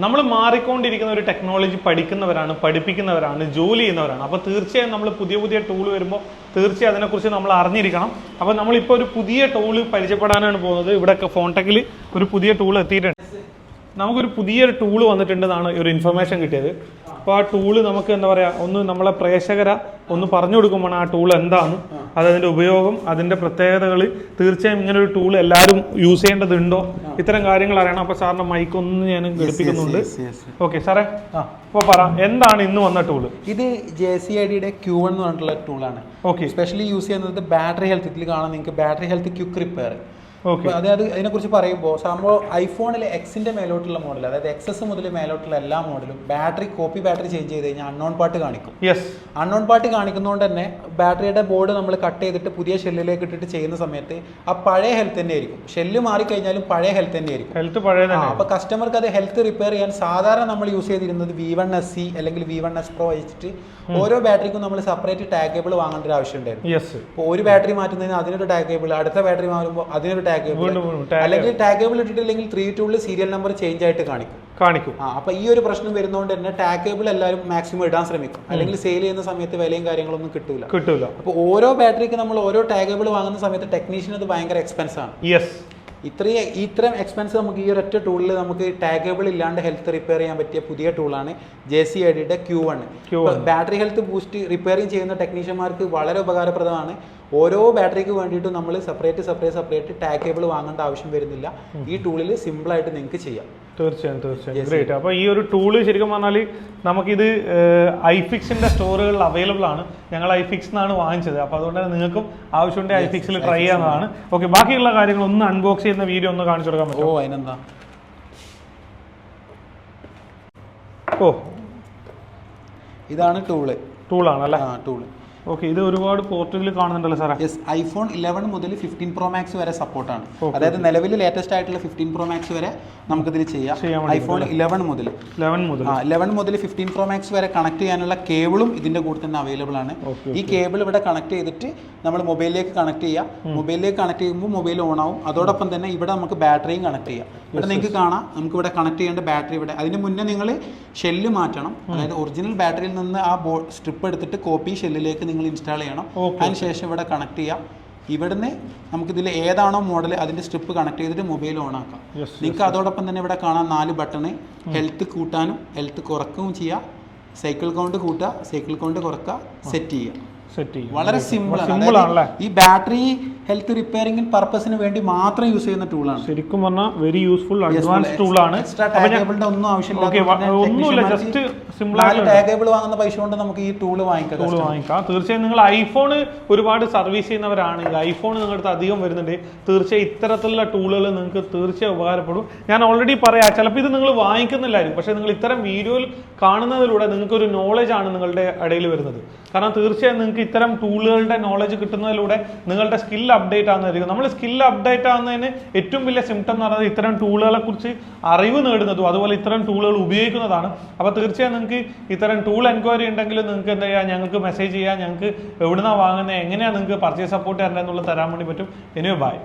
നമ്മൾ മാറിക്കൊണ്ടിരിക്കുന്ന ഒരു ടെക്നോളജി പഠിക്കുന്നവരാണ്, പഠിപ്പിക്കുന്നവരാണ്, ജോലി ചെയ്യുന്നവരാണ്. അപ്പോൾ തീർച്ചയായും നമ്മൾ പുതിയ പുതിയ ടൂൾ വരുമ്പോൾ തീർച്ചയായും അതിനെക്കുറിച്ച് നമ്മൾ അറിഞ്ഞിരിക്കണം. അപ്പോൾ നമ്മളിപ്പോൾ ഒരു പുതിയ ടൂള് പരിചയപ്പെടാനാണ് പോകുന്നത്. ഇവിടെ ഫോൺടെക്കിൽ ഒരു പുതിയ ടൂൾ എത്തിയിട്ടുണ്ട്. നമുക്കൊരു പുതിയൊരു ടൂള് വന്നിട്ടുണ്ടെന്നാണ് ഒരു ഇൻഫർമേഷൻ കിട്ടിയത്. അപ്പോൾ ആ ടൂള് നമുക്ക് എന്താ പറയുക, ഒന്ന് നമ്മളെ പ്രേക്ഷകരെ ഒന്ന് പറഞ്ഞു കൊടുക്കുമ്പോൾ ആ ടൂൾ എന്താണ്, അതിൻ്റെ ഉപയോഗം, അതിൻ്റെ പ്രത്യേകതകൾ, തീർച്ചയായും ഇങ്ങനെ ഒരു ടൂൾ എല്ലാവരും യൂസ് ചെയ്യേണ്ടതുണ്ടോ, ഇത്തരം കാര്യങ്ങൾ അറിയണം. അപ്പോൾ സാറിൻ്റെ മൈക്കൊന്ന് ഞാൻ ഘടിപ്പിക്കുന്നുണ്ട്. ഓക്കെ സാറേ, അപ്പോൾ പറ, എന്താണ് ഇന്ന് വന്ന ടൂള്? ഇത് JCIDയുടെ Q1 എന്ന് പറഞ്ഞിട്ടുള്ള ടൂളാണ്. ഓക്കെ, സ്പെഷ്യലി യൂസ് ചെയ്യുന്നത് ബാറ്ററി ഹെൽത്ത്. ഇതിൽ കാണാൻ നിങ്ങൾക്ക് ബാറ്ററി ഹെൽത്ത് ക്വിക്ക് റിപ്പയർ. അതായത് അതിനെക്കുറിച്ച് പറയുമ്പോൾ സംഭവം ഐഫോണിൽ എക്സിന്റെ മേലോട്ടുള്ള മോഡൽ, അതായത് XS മുതൽ മേലോട്ടുള്ള എല്ലാ മോഡലും ബാറ്ററി കോപ്പി ബാറ്ററി ചേഞ്ച് ചെയ്ത് കഴിഞ്ഞാൽ അൺനോൺ പാർട്ട് കാണിക്കും. അൺനോൺ പാർട്ട് കാണിക്കുന്നതുകൊണ്ട് തന്നെ ബാറ്ററിയുടെ ബോർഡ് നമ്മൾ കട്ട് ചെയ്തിട്ട് പുതിയ ഷെല്ലിലേക്ക് ഇട്ടിട്ട് ചെയ്യുന്ന സമയത്ത് ആ പഴയ ഹെൽത്ത് തന്നെ ആയിരിക്കും. ഷെല്ല് മാറിക്കഴിഞ്ഞാലും പഴയ ഹെൽത്ത് തന്നെ ആയിരിക്കും. അപ്പോൾ കസ്റ്റമർക്ക് അത് ഹെൽത്ത് റിപ്പയർ ചെയ്യാൻ സാധാരണ നമ്മൾ യൂസ് ചെയ്തിരുന്നത് V1SC അല്ലെങ്കിൽ V1S Pro വെച്ചിട്ട് ഓരോ ബാറ്ററിക്കും നമ്മൾ സെപ്പറേറ്റ് ടാഗ് കേബിൾ വാങ്ങേണ്ട ഒരു ആവശ്യം ഉണ്ടായിരുന്നു. അപ്പോൾ ഒരു ബാറ്ററി മാറ്റുന്നതിന് അതിനൊരു ടാഗ് കേബിൾ, അടുത്ത ബാറ്ററി മാറുമ്പോൾ അതിനൊരു ടാഗ് കേബിൾ, അല്ലെങ്കിൽ ടാഗ് കേബിൾ ഇട്ടിട്ടില്ലെങ്കിൽ 3 സീരിയൽ നമ്പർ ചേഞ്ച് ആയിട്ട് കാണിക്കും. അപ്പൊ ഈ ഒരു പ്രശ്നം വരുന്നതുകൊണ്ട് തന്നെ ടാഗ് കേബിൾ എല്ലാവരും മാക്സിമം ഇടാൻ ശ്രമിക്കും, അല്ലെങ്കിൽ സെയിൽ ചെയ്യുന്ന സമയത്ത് വിലയും കാര്യങ്ങളൊന്നും കിട്ടൂല. അപ്പോൾ ഓരോ ബാറ്ററിക്ക് നമ്മൾ ഓരോ ടാഗ് കേബിൾ വാങ്ങുന്ന സമയത്ത് ടെക്നീഷ്യന് അത് ഭയങ്കര എക്സ്പെൻസ് ആണ്. ഇത്രയും എക്സ്പെൻസ് നമുക്ക് ഈ ഒരൊറ്റ ടൂളിൽ നമുക്ക് ടാഗ് കേബിൾ ഇല്ലാണ്ട് ഹെൽത്ത് റിപ്പയർ ചെയ്യാൻ പറ്റിയ പുതിയ ടൂളാണ് JCIDയുടെ Q1. Battery health boost repairing ചെയ്യുന്ന ടെക്നീഷ്യന്മാർക്ക് വളരെ ഉപകാരപ്രദമാണ്. ഓരോ ബാറ്ററിക്ക് വേണ്ടിയിട്ടും നമ്മൾ സെപ്പറേറ്റ് ടാഗ് കേബിൾ വാങ്ങേണ്ട ആവശ്യം വരുന്നില്ല. ഈ ടൂളിൽ സിമ്പിളായിട്ട് നിങ്ങൾക്ക് ചെയ്യാം. തീർച്ചയായും ഗ്രേറ്റ്. അപ്പോൾ ഈ ഒരു ടൂള് ശരിക്കും പറഞ്ഞാൽ നമുക്കിത് iFixന്റെ സ്റ്റോറുകളിൽ അവൈലബിൾ ആണ്. ഞങ്ങൾ iFix എന്നാണ് വാങ്ങിച്ചത്. അപ്പോൾ അതുകൊണ്ട് തന്നെ നിങ്ങൾക്കും ആവശ്യമുണ്ടെങ്കിൽ iFixൽ ട്രൈ ചെയ്യാവുന്നതാണ്. ഓക്കെ, ബാക്കിയുള്ള കാര്യങ്ങൾ ഒന്ന് അൺബോക്സ് ചെയ്യുന്ന വീഡിയോ ഒന്ന് കാണിച്ചു കൊടുക്കാൻ പറ്റുമോ? അതിനെന്താ, ഇതാണ് ടൂളാണല്ലേ? ടൂള്. ഓക്കെ, ഇത് ഒരുപാട് പോർട്ടുകൾ കാണുന്നുണ്ടല്ലോ സാറേ? iPhone 11 മുതൽ 15 Pro Max വരെ സപ്പോർട്ടാണ്. അതായത് നിലവിൽ ലേറ്റസ്റ്റ് ആയിട്ടുള്ള 15 Pro Max വരെ നമുക്കിതിൽ ചെയ്യാം. iPhone 11 മുതൽ 15 Pro Max വരെ കണക്ട് ചെയ്യാനുള്ള കേബിളും ഇതിന്റെ കൂടെ തന്നെ അവൈലബിൾ ആണ്. ഈ കേബിൾ ഇവിടെ കണക്ട് ചെയ്തിട്ട് നമ്മൾ മൊബൈലിലേക്ക് കണക്ട് ചെയ്യാം. മൊബൈലിലേക്ക് കണക്ട് ചെയ്യുമ്പോൾ മൊബൈൽ ഓൺ ആവും. അതോടൊപ്പം തന്നെ ഇവിടെ നമുക്ക് ബാറ്ററിയും കണക്ട് ചെയ്യാം. ഇവിടെ നിങ്ങൾക്ക് കാണാം, നമുക്ക് ഇവിടെ കണക്ട് ചെയ്യേണ്ട ബാറ്ററി ഇവിടെ. അതിന് മുന്നേ നിങ്ങൾ ഷെല്ല് മാറ്റണം. അതായത് ഒറിജിനൽ ബാറ്ററിയിൽ നിന്ന് ആ സ്ട്രിപ്പ് എടുത്തിട്ട് കോപ്പി ഷെല്ലിലേക്ക് നിങ്ങൾ ഇൻസ്റ്റാൾ ചെയ്യണം. അതിനുശേഷം ഇവിടെ കണക്ട് ചെയ്യാം. ഇവിടുന്ന് നമുക്കിതിൽ ഏതാണോ മോഡൽ അതിൻ്റെ സ്ട്രിപ്പ് കണക്ട് ചെയ്തിട്ട് മൊബൈൽ ഓൺ ആക്കാം. നിങ്ങൾക്ക് അതോടൊപ്പം തന്നെ ഇവിടെ കാണാൻ 4 ബട്ടണ്. ഹെൽത്ത് കൂട്ടാനും ഹെൽത്ത് കുറക്കുകയും ചെയ്യാം. സൈക്കിൾ കൗണ്ട് കൂട്ടുക, സൈക്കിൾ കൗണ്ട് കുറക്കുക, സെറ്റ് ചെയ്യുക. വളരെ സിമ്പിൾ ആണ്. ഈ ബാറ്ററി ഹെൽത്ത് റിപ്പയറിംഗ് പർപ്പസിന് വേണ്ടി മാത്രം യൂസ് ചെയ്യുന്ന ടൂളാണ്. ശരിക്കും പറഞ്ഞാൽ വെരി യൂസ്ഫുൾ അഡ്വാൻസ് ടൂളാണ്. എക്സ്ട്രാ ടാഗ് കേബിളിന്റെ ഒന്നും ആവശ്യമില്ല. ജസ്റ്റ് സിമ്പിൾ ആയിട്ട് ടാഗ് കേബിൾ വാങ്ങുന്ന പൈസ കൊണ്ട് നമുക്ക് ഈ ടൂൾ വാങ്ങിക്കാം. തീർച്ചയായും നിങ്ങൾ ഐഫോൺ ഒരുപാട് സർവീസ് ചെയ്യുന്നവരാണെങ്കിൽ, ഐഫോൺ നിങ്ങളുടെ അടുത്ത് അധികം വരുന്നുണ്ട്, തീർച്ചയായും ഇത്തരത്തിലുള്ള ടൂളുകൾ നിങ്ങൾക്ക് തീർച്ചയായും ഉപകാരപ്പെടും. ഞാൻ ഓൾറെഡി പറയാം, ചിലപ്പോൾ ഇത് നിങ്ങൾ വാങ്ങിക്കുന്നില്ലായിരിക്കും, പക്ഷേ നിങ്ങൾ ഇത്തരം വീഡിയോയിൽ കാണുന്നതിലൂടെ നിങ്ങൾക്കൊരു നോളജ് ആണ് നിങ്ങളുടെ ഇടയിൽ വരുന്നത്. കാരണം തീർച്ചയായും നിങ്ങൾക്ക് ഇത്തരം ടൂളുകളുടെ നോളജ് കിട്ടുന്നതിലൂടെ നിങ്ങളുടെ സ്കിൽ അപ്ഡേറ്റ് ആകുന്നതായിരിക്കും. നമ്മൾ സ്കിൽ അപ്ഡേറ്റ് ആകുന്നതിന് ഏറ്റവും വലിയ സിംറ്റം എന്ന് പറയുന്നത് ഇത്തരം ടൂളുകളെ കുറിച്ച് അറിവ് നേടുന്നതും അതുപോലെ ഇത്തരം ടൂളുകൾ ഉപയോഗിക്കുന്നതാണ്. അപ്പോൾ തീർച്ചയായും നിങ്ങൾക്ക് ഇത്തരം ടൂൾ എൻക്വയറി ഉണ്ടെങ്കിൽ നിങ്ങൾക്ക് എന്താ ചെയ്യുക, ഞങ്ങൾക്ക് മെസ്സേജ് ചെയ്യുക. ഞങ്ങൾക്ക് എവിടുന്നാണ് വാങ്ങുന്നത്, എങ്ങനെയാണ് നിങ്ങൾക്ക് പർച്ചേസ് സപ്പോർട്ട് തരേണ്ടതെന്നുള്ളത് തരാൻ വേണ്ടി പറ്റും. Anyway by.